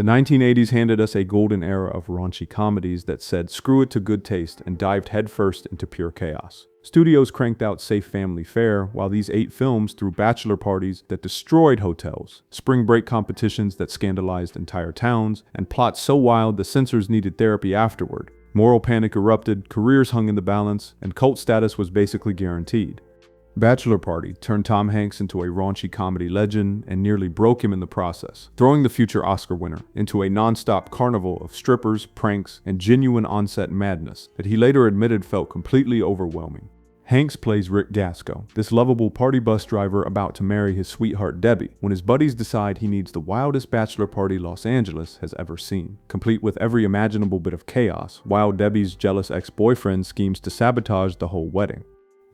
The 1980s handed us a golden era of raunchy comedies that said screw it to good taste and dived headfirst into pure chaos. Studios cranked out safe family fare, while these 8 films threw bachelor parties that destroyed hotels, spring break competitions that scandalized entire towns, and plots so wild the censors needed therapy afterward. Moral panic erupted, careers hung in the balance, and cult status was basically guaranteed. Bachelor Party turned Tom Hanks into a raunchy comedy legend and nearly broke him in the process, throwing the future Oscar winner into a non-stop carnival of strippers, pranks, and genuine on-set madness that he later admitted felt completely overwhelming. Hanks plays Rick Gasco, this lovable party bus driver about to marry his sweetheart Debbie, when his buddies decide he needs the wildest bachelor party Los Angeles has ever seen, complete with every imaginable bit of chaos, while Debbie's jealous ex-boyfriend schemes to sabotage the whole wedding.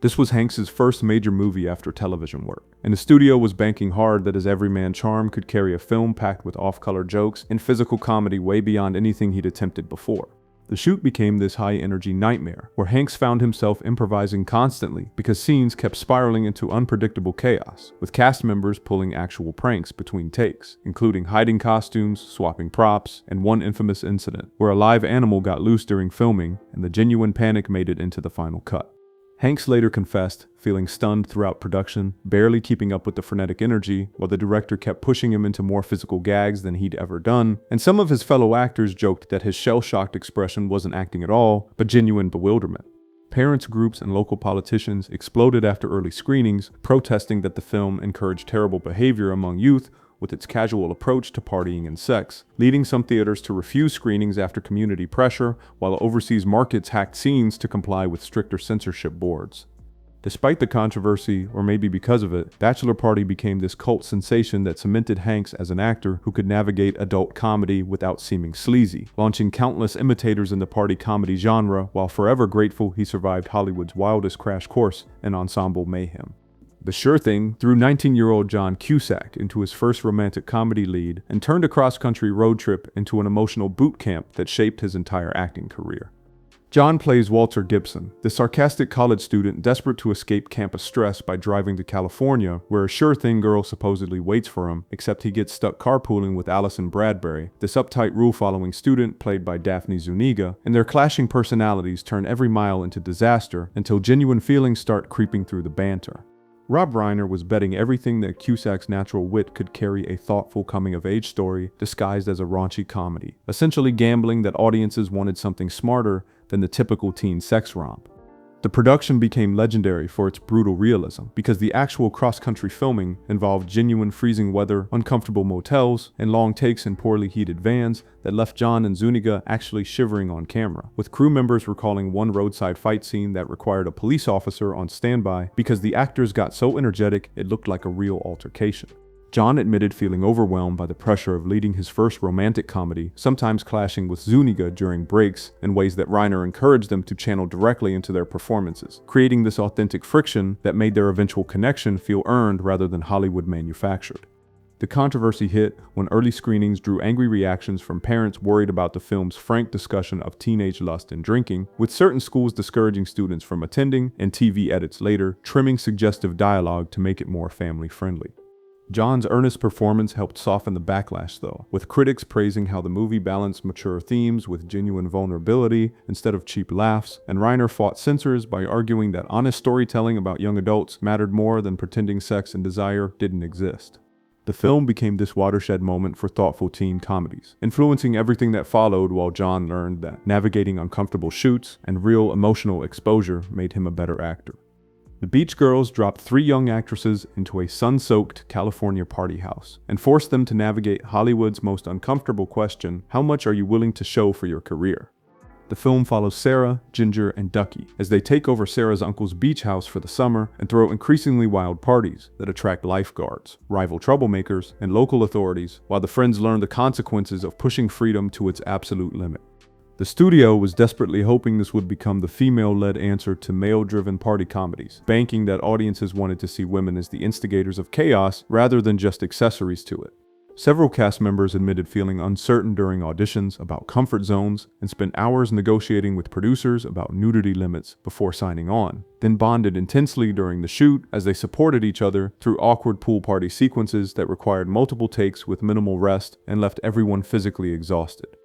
This was Hanks' first major movie after television work, and the studio was banking hard that his everyman charm could carry a film packed with off-color jokes and physical comedy way beyond anything he'd attempted before. The shoot became this high-energy nightmare, where Hanks found himself improvising constantly because scenes kept spiraling into unpredictable chaos, with cast members pulling actual pranks between takes, including hiding costumes, swapping props, and one infamous incident where a live animal got loose during filming and the genuine panic made it into the final cut. Hanks later confessed, feeling stunned throughout production, barely keeping up with the frenetic energy, while the director kept pushing him into more physical gags than he'd ever done, and some of his fellow actors joked that his shell-shocked expression wasn't acting at all, but genuine bewilderment. Parents groups and local politicians exploded after early screenings, protesting that the film encouraged terrible behavior among youth with its casual approach to partying and sex, leading some theaters to refuse screenings after community pressure, while overseas markets hacked scenes to comply with stricter censorship boards. Despite the controversy, or maybe because of it, Bachelor Party became this cult sensation that cemented Hanks as an actor who could navigate adult comedy without seeming sleazy, launching countless imitators in the party comedy genre, while forever grateful he survived Hollywood's wildest crash course in ensemble mayhem. The Sure Thing threw 19-year-old John Cusack into his first romantic comedy lead and turned a cross-country road trip into an emotional boot camp that shaped his entire acting career. John plays Walter Gibson, the sarcastic college student desperate to escape campus stress by driving to California, where a sure thing girl supposedly waits for him, except he gets stuck carpooling with Allison Bradbury, this uptight rule-following student played by Daphne Zuniga, and their clashing personalities turn every mile into disaster until genuine feelings start creeping through the banter. Rob Reiner was betting everything that Cusack's natural wit could carry a thoughtful coming-of-age story disguised as a raunchy comedy, essentially gambling that audiences wanted something smarter than the typical teen sex romp. The production became legendary for its brutal realism, because the actual cross-country filming involved genuine freezing weather, uncomfortable motels, and long takes in poorly heated vans that left John and Zuniga actually shivering on camera, with crew members recalling one roadside fight scene that required a police officer on standby because the actors got so energetic it looked like a real altercation. John admitted feeling overwhelmed by the pressure of leading his first romantic comedy, sometimes clashing with Zuniga during breaks in ways that Reiner encouraged them to channel directly into their performances, creating this authentic friction that made their eventual connection feel earned rather than Hollywood manufactured. The controversy hit when early screenings drew angry reactions from parents worried about the film's frank discussion of teenage lust and drinking, with certain schools discouraging students from attending, and TV edits later trimming suggestive dialogue to make it more family-friendly. John's earnest performance helped soften the backlash, though, with critics praising how the movie balanced mature themes with genuine vulnerability instead of cheap laughs, and Reiner fought censors by arguing that honest storytelling about young adults mattered more than pretending sex and desire didn't exist. The film became this watershed moment for thoughtful teen comedies, influencing everything that followed, while John learned that navigating uncomfortable shoots and real emotional exposure made him a better actor. The Beach Girls dropped 3 young actresses into a sun-soaked California party house and forced them to navigate Hollywood's most uncomfortable question: how much are you willing to show for your career? The film follows Sarah, Ginger, and Ducky as they take over Sarah's uncle's beach house for the summer and throw increasingly wild parties that attract lifeguards, rival troublemakers, and local authorities, while the friends learn the consequences of pushing freedom to its absolute limit. The studio was desperately hoping this would become the female-led answer to male-driven party comedies, banking that audiences wanted to see women as the instigators of chaos rather than just accessories to it. Several cast members admitted feeling uncertain during auditions about comfort zones and spent hours negotiating with producers about nudity limits before signing on, then bonded intensely during the shoot as they supported each other through awkward pool party sequences that required multiple takes with minimal rest and left everyone physically exhausted.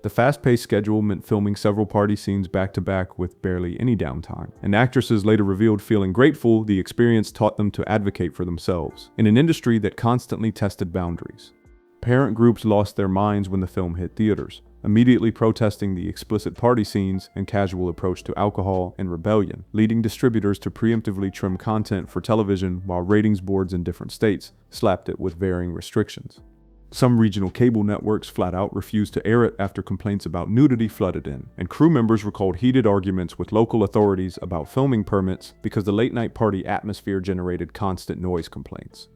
The fast-paced schedule meant filming several party scenes back-to-back with barely any downtime, and actresses later revealed feeling grateful the experience taught them to advocate for themselves in an industry that constantly tested boundaries. Parent groups lost their minds when the film hit theaters, immediately protesting the explicit party scenes and casual approach to alcohol and rebellion, leading distributors to preemptively trim content for television while ratings boards in different states slapped it with varying restrictions. Some regional cable networks flat out refused to air it after complaints about nudity flooded in, and crew members recalled heated arguments with local authorities about filming permits because the late-night party atmosphere generated constant noise complaints.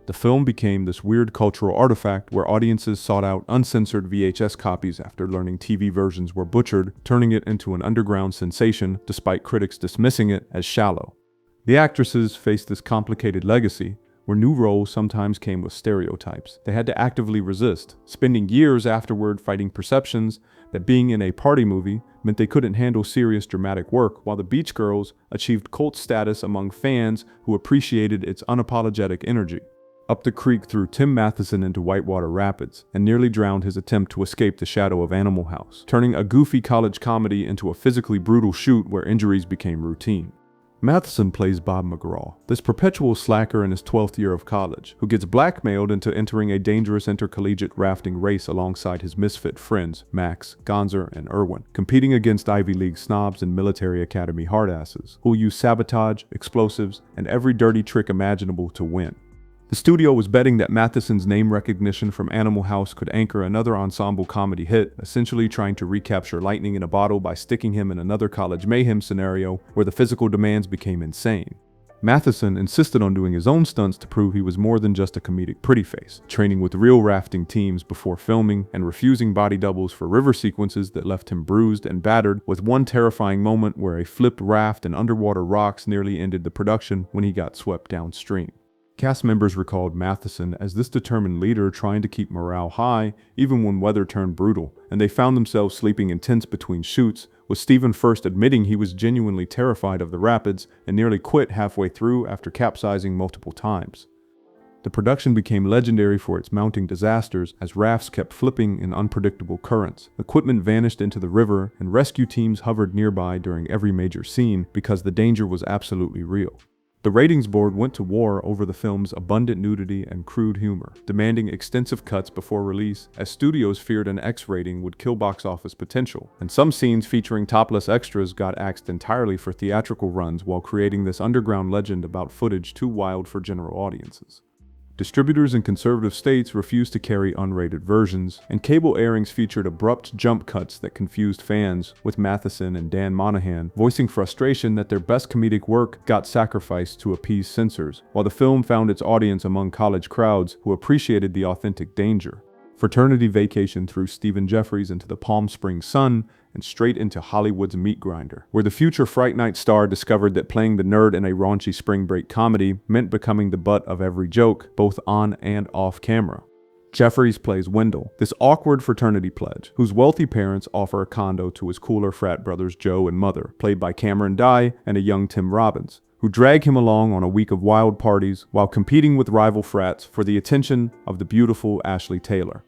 The film became this weird cultural artifact where audiences sought out uncensored VHS copies after learning TV versions were butchered, turning it into an underground sensation despite critics dismissing it as shallow. The actresses faced this complicated legacy, where new roles sometimes came with stereotypes they had to actively resist, spending years afterward fighting perceptions that being in a party movie meant they couldn't handle serious dramatic work, while the Beach Girls achieved cult status among fans who appreciated its unapologetic energy. Up the creek threw Tim Matheson into Whitewater Rapids and nearly drowned his attempt to escape the shadow of Animal House, turning a goofy college comedy into a physically brutal shoot where injuries became routine. Matheson plays Bob McGraw, this perpetual slacker in his 12th year of college, who gets blackmailed into entering a dangerous intercollegiate rafting race alongside his misfit friends, Max, Gonzer, and Irwin, competing against Ivy League snobs and military academy hardasses, who'll use sabotage, explosives, and every dirty trick imaginable to win. The studio was betting that Matheson's name recognition from Animal House could anchor another ensemble comedy hit, essentially trying to recapture lightning in a bottle by sticking him in another college mayhem scenario where the physical demands became insane. Matheson insisted on doing his own stunts to prove he was more than just a comedic pretty face, training with real rafting teams before filming and refusing body doubles for river sequences that left him bruised and battered, with one terrifying moment where a flipped raft and underwater rocks nearly ended the production when he got swept downstream. Cast members recalled Matheson as this determined leader trying to keep morale high even when weather turned brutal, and they found themselves sleeping in tents between shoots, with Stephen first admitting he was genuinely terrified of the rapids and nearly quit halfway through after capsizing multiple times. The production became legendary for its mounting disasters as rafts kept flipping in unpredictable currents, equipment vanished into the river, and rescue teams hovered nearby during every major scene because the danger was absolutely real. The ratings board went to war over the film's abundant nudity and crude humor, demanding extensive cuts before release, as studios feared an X rating would kill box office potential, and some scenes featuring topless extras got axed entirely for theatrical runs while creating this underground legend about footage too wild for general audiences. Distributors in conservative states refused to carry unrated versions, and cable airings featured abrupt jump cuts that confused fans, with Matheson and Dan Monahan voicing frustration that their best comedic work got sacrificed to appease censors, while the film found its audience among college crowds who appreciated the authentic danger. Fraternity Vacation threw Stephen Jeffries into the Palm Springs sun and straight into Hollywood's meat grinder, where the future Fright Night star discovered that playing the nerd in a raunchy spring break comedy meant becoming the butt of every joke, both on and off camera. Jeffries plays Wendell, this awkward fraternity pledge, whose wealthy parents offer a condo to his cooler frat brothers Joe and Mother, played by Cameron Dye and a young Tim Robbins, who drag him along on a week of wild parties while competing with rival frats for the attention of the beautiful Ashley Taylor.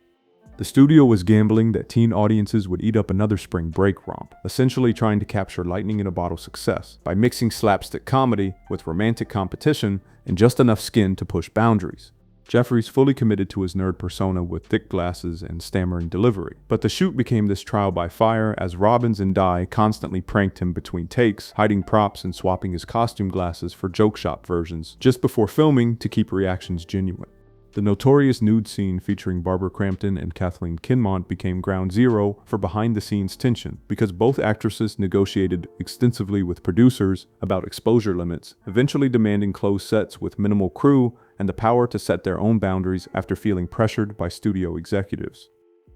The studio was gambling that teen audiences would eat up another spring break romp, essentially trying to capture lightning in a bottle success by mixing slapstick comedy with romantic competition and just enough skin to push boundaries. Jeffries fully committed to his nerd persona with thick glasses and stammering delivery, but the shoot became this trial by fire as Robbins and Dye constantly pranked him between takes, hiding props and swapping his costume glasses for joke shop versions just before filming to keep reactions genuine. The notorious nude scene featuring Barbara Crampton and Kathleen Kinmont became ground zero for behind-the-scenes tension because both actresses negotiated extensively with producers about exposure limits, eventually demanding closed sets with minimal crew and the power to set their own boundaries after feeling pressured by studio executives.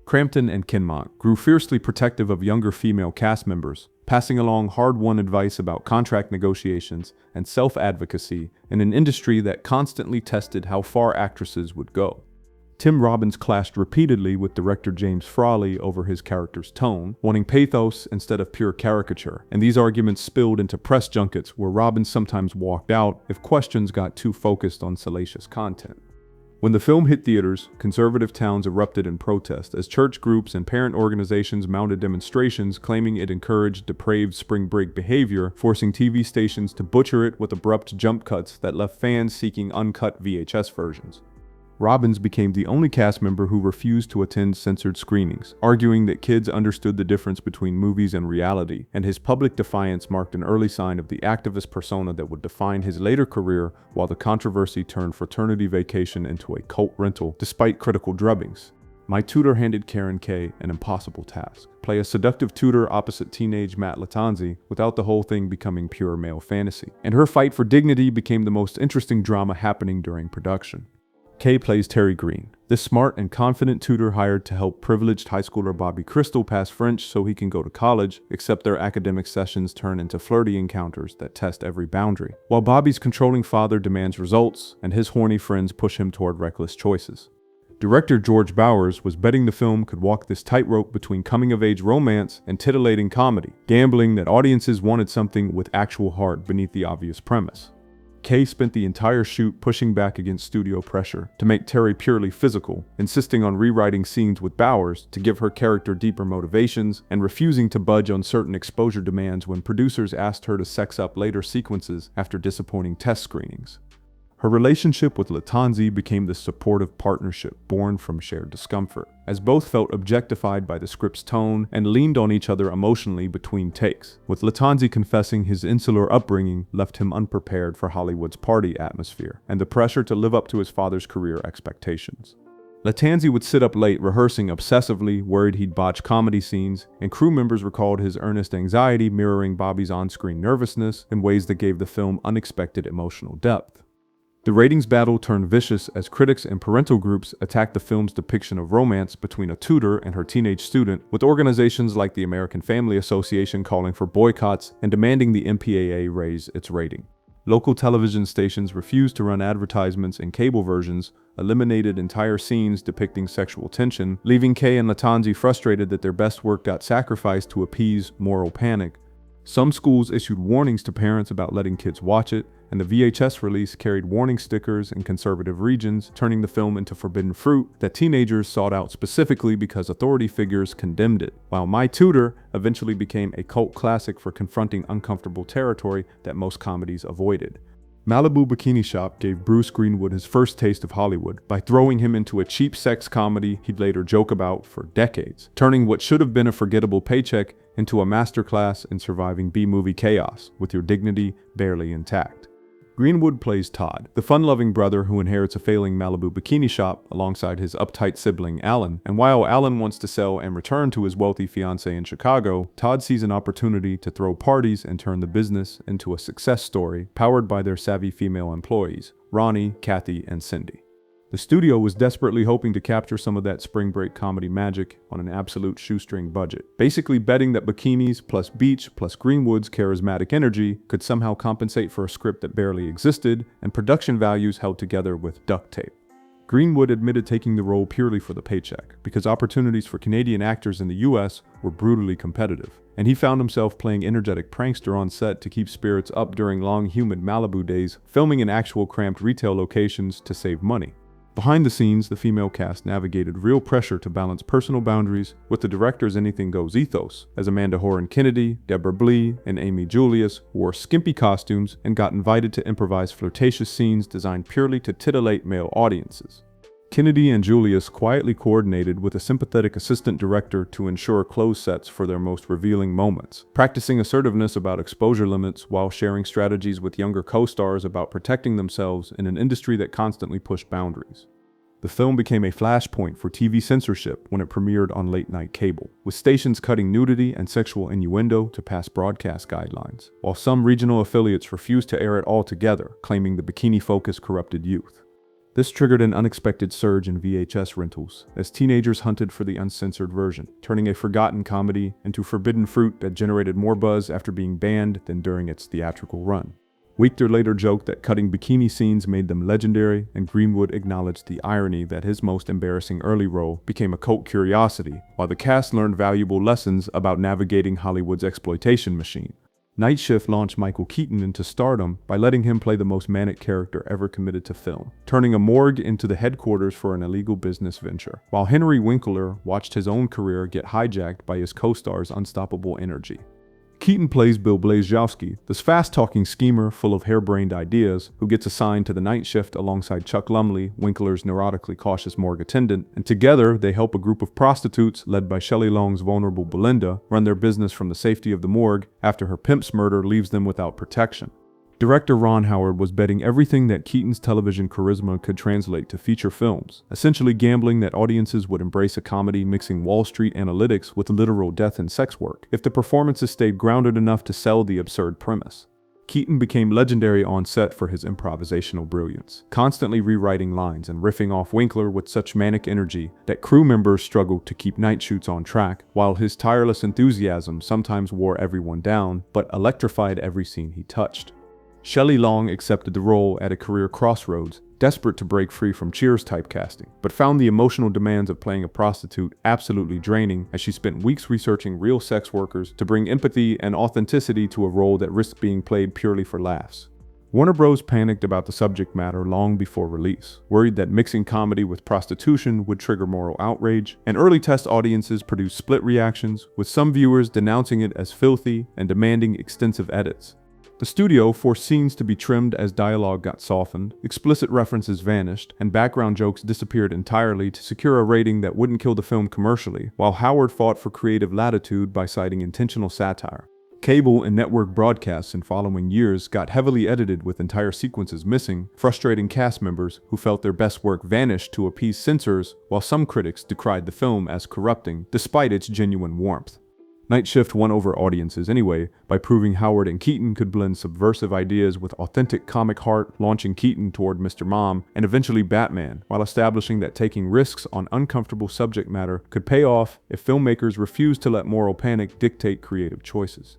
Crampton and Kinmont grew fiercely protective of younger female cast members, passing along hard-won advice about contract negotiations and self-advocacy in an industry that constantly tested how far actresses would go. Tim Robbins clashed repeatedly with director James Frawley over his character's tone, wanting pathos instead of pure caricature, and these arguments spilled into press junkets where Robbins sometimes walked out if questions got too focused on salacious content. When the film hit theaters, conservative towns erupted in protest as church groups and parent organizations mounted demonstrations claiming it encouraged depraved spring break behavior, forcing TV stations to butcher it with abrupt jump cuts that left fans seeking uncut VHS versions. Robbins became the only cast member who refused to attend censored screenings, arguing that kids understood the difference between movies and reality, and his public defiance marked an early sign of the activist persona that would define his later career, while the controversy turned Fraternity Vacation into a cult rental despite critical drubbings. My Tutor handed Karen Kay an impossible task: play a seductive tutor opposite teenage Matt Latanzi without the whole thing becoming pure male fantasy. And her fight for dignity became the most interesting drama happening during production. Kay plays Terry Green, this smart and confident tutor hired to help privileged high schooler Bobby Crystal pass French so he can go to college, except their academic sessions turn into flirty encounters that test every boundary, while Bobby's controlling father demands results and his horny friends push him toward reckless choices. Director George Bowers was betting the film could walk this tightrope between coming-of-age romance and titillating comedy, gambling that audiences wanted something with actual heart beneath the obvious premise. Kay spent the entire shoot pushing back against studio pressure to make Terry purely physical, insisting on rewriting scenes with Bowers to give her character deeper motivations, and refusing to budge on certain exposure demands when producers asked her to sex up later sequences after disappointing test screenings. Her relationship with Latanzi became the supportive partnership born from shared discomfort, as both felt objectified by the script's tone and leaned on each other emotionally between takes, with Latanzi confessing his insular upbringing left him unprepared for Hollywood's party atmosphere and the pressure to live up to his father's career expectations. Latanzi would sit up late rehearsing obsessively, worried he'd botch comedy scenes, and crew members recalled his earnest anxiety mirroring Bobby's on-screen nervousness in ways that gave the film unexpected emotional depth. The ratings battle turned vicious as critics and parental groups attacked the film's depiction of romance between a tutor and her teenage student, with organizations like the American Family Association calling for boycotts and demanding the MPAA raise its rating. Local television stations refused to run advertisements in cable versions, eliminated entire scenes depicting sexual tension, leaving Kay and Latanzi frustrated that their best work got sacrificed to appease moral panic. Some schools issued warnings to parents about letting kids watch it, and the VHS release carried warning stickers in conservative regions, turning the film into forbidden fruit that teenagers sought out specifically because authority figures condemned it, while My Tutor eventually became a cult classic for confronting uncomfortable territory that most comedies avoided. Malibu Bikini Shop gave Bruce Greenwood his first taste of Hollywood by throwing him into a cheap sex comedy he'd later joke about for decades, turning what should have been a forgettable paycheck into a masterclass in surviving B-movie chaos with your dignity barely intact. Greenwood plays Todd, the fun-loving brother who inherits a failing Malibu Bikini Shop alongside his uptight sibling Alan, and while Alan wants to sell and return to his wealthy fiancée in Chicago, Todd sees an opportunity to throw parties and turn the business into a success story powered by their savvy female employees, Ronnie, Kathy, and Cindy. The studio was desperately hoping to capture some of that spring break comedy magic on an absolute shoestring budget, basically betting that bikinis plus beach plus Greenwood's charismatic energy could somehow compensate for a script that barely existed and production values held together with duct tape. Greenwood admitted taking the role purely for the paycheck, because opportunities for Canadian actors in the US were brutally competitive, and he found himself playing energetic prankster on set to keep spirits up during long humid Malibu days, filming in actual cramped retail locations to save money. Behind the scenes, the female cast navigated real pressure to balance personal boundaries with the director's anything-goes ethos, as Amanda Horan-Kennedy, Deborah Blee, and Amy Julius wore skimpy costumes and got invited to improvise flirtatious scenes designed purely to titillate male audiences. Kennedy and Julius quietly coordinated with a sympathetic assistant director to ensure clothes sets for their most revealing moments, practicing assertiveness about exposure limits while sharing strategies with younger co-stars about protecting themselves in an industry that constantly pushed boundaries. The film became a flashpoint for TV censorship when it premiered on late-night cable, with stations cutting nudity and sexual innuendo to pass broadcast guidelines, while some regional affiliates refused to air it altogether, claiming the bikini focus corrupted youth. This triggered an unexpected surge in VHS rentals, as teenagers hunted for the uncensored version, turning a forgotten comedy into forbidden fruit that generated more buzz after being banned than during its theatrical run. Wechter later joked that cutting bikini scenes made them legendary, and Greenwood acknowledged the irony that his most embarrassing early role became a cult curiosity, while the cast learned valuable lessons about navigating Hollywood's exploitation machine. Night Shift launched Michael Keaton into stardom by letting him play the most manic character ever committed to film, turning a morgue into the headquarters for an illegal business venture, while Henry Winkler watched his own career get hijacked by his co-star's unstoppable energy. Keaton plays Bill Blazkowski, this fast-talking schemer full of harebrained ideas who gets assigned to the night shift alongside Chuck Lumley, Winkler's neurotically cautious morgue attendant, and together they help a group of prostitutes led by Shelley Long's vulnerable Belinda run their business from the safety of the morgue after her pimp's murder leaves them without protection. Director Ron Howard was betting everything that Keaton's television charisma could translate to feature films, essentially gambling that audiences would embrace a comedy mixing Wall Street analytics with literal death and sex work, if the performances stayed grounded enough to sell the absurd premise. Keaton became legendary on set for his improvisational brilliance, constantly rewriting lines and riffing off Winkler with such manic energy that crew members struggled to keep night shoots on track, while his tireless enthusiasm sometimes wore everyone down, but electrified every scene he touched. Shelley Long accepted the role at a career crossroads, desperate to break free from Cheers typecasting, but found the emotional demands of playing a prostitute absolutely draining as she spent weeks researching real sex workers to bring empathy and authenticity to a role that risked being played purely for laughs. Warner Bros. Panicked about the subject matter long before release, worried that mixing comedy with prostitution would trigger moral outrage, and early test audiences produced split reactions, with some viewers denouncing it as filthy and demanding extensive edits. The studio forced scenes to be trimmed as dialogue got softened, explicit references vanished, and background jokes disappeared entirely to secure a rating that wouldn't kill the film commercially, while Howard fought for creative latitude by citing intentional satire. Cable and network broadcasts in following years got heavily edited with entire sequences missing, frustrating cast members who felt their best work vanished to appease censors, while some critics decried the film as corrupting, despite its genuine warmth. Night Shift won over audiences anyway by proving Howard and Keaton could blend subversive ideas with authentic comic heart, launching Keaton toward Mr. Mom and eventually Batman, while establishing that taking risks on uncomfortable subject matter could pay off if filmmakers refused to let moral panic dictate creative choices.